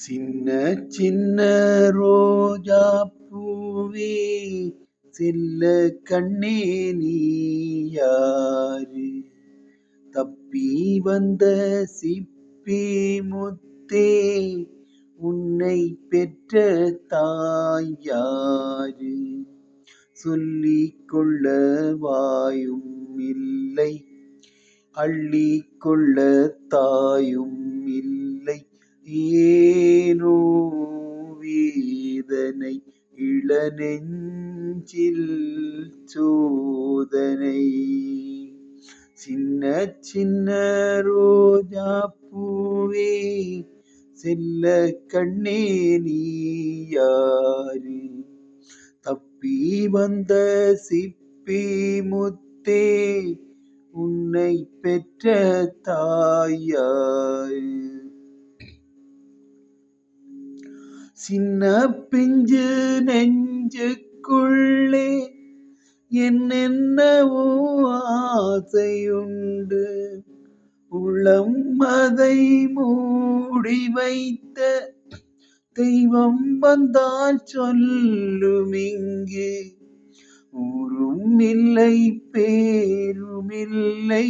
சின்ன சின்ன ரோஜா பூவே செல்ல கண்ணே நீ யாரு? தப்பி வந்த சிப்பி முத்தே உன்னை பெற்ற தாய் யாரு? சொல்லிக் கொள்ள வாயும் இல்லை, அள்ளிக் கொள்ள தாயும் இல்லை. ஏனோ வேதனை இளநெஞ்சில் சோதனை. சின்ன சின்ன ரோஜா பூவே செல்ல கண்ணே நீ யாரு? தப்பி வந்த சிப்பி முத்தே உன்னை பெற்ற தாயார். சின்ன பிஞ்சு நெஞ்சுக்குள்ளே என்னென்னவோ ஆசையுண்டு, உள்ளம் அதை மூடி வைத்த தெய்வம் வந்தால் சொல்லும் இங்கு. ஊரும் இல்லை பேரும் இல்லை,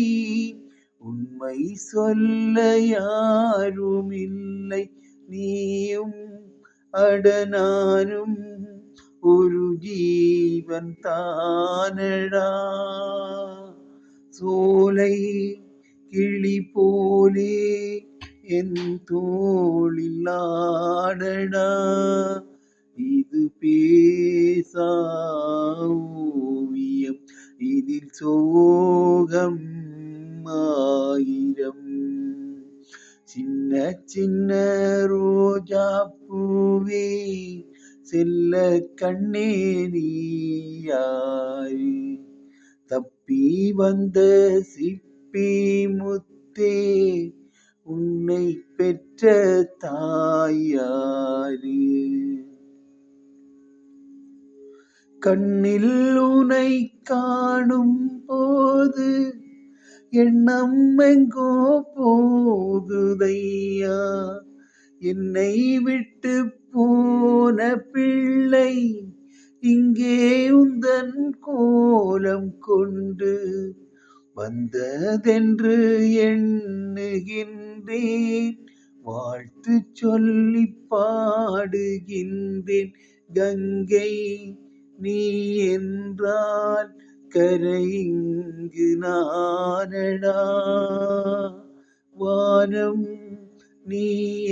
உண்மை சொல்ல யாரும் இல்லை. நீயும் அடனானும் ஒரு ஜீவன் தானடா, சோலை கிளி போலே என் தோளில் ஆடடா. இது பேசா ஓவியம், இதில் சோகம் ஆயிரம். சின்ன சின்ன ரோஜா பூவே செல்ல கண்ணே நீ யாரு? தப்பி வந்த சிப்பி முத்தே உன்னை பெற்ற தாயாரு? கண்ணில் உனை காணும் போது எண்ணம் எங்கோ போகுதையா, என்னை விட்டு போன பிள்ளை இங்கே உந்தன் கோலம் கொண்டு வந்ததென்று எண்ணுகின்றேன், வாழ்த்து சொல்லி பாடுகின்றேன். கங்கை நீ என்றால் கரை இங்கு நானடா, வானம் நீ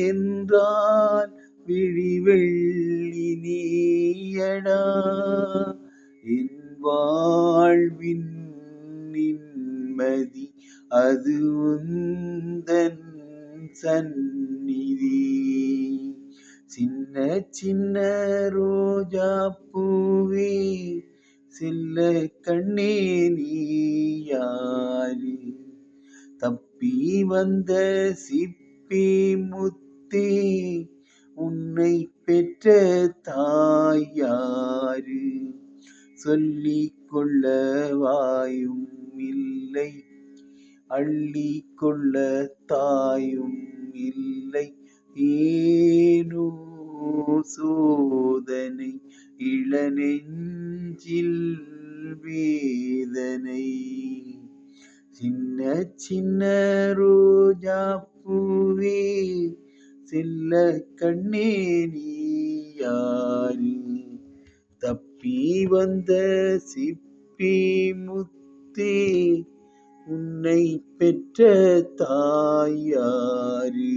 என்றால் விழிவெள்ளி நீயடா. என் வாழ்வின் நிம்மதி அது உந்தன் சந்நிதி. சின்ன சின்ன ரோஜா பூவே செல்ல கண்ணே நீ யாரு? தப்பி வந்த சிப்பி முத்தே உன்னை பெற்ற தாயாரு? சொல்லிக் கொள்ள வாயும் இல்லை, அள்ளிக் கொள்ள தாயும் இல்லை. ஏனோ சோதனை இளநெஞ்சில் வேதனை. சின்ன சின்ன ரோஜா பூவே செல்ல கண்ணே நீ யாரு? தப்பி வந்த சிப்பி முத்தே உன்னை பெற்ற தாயாரு?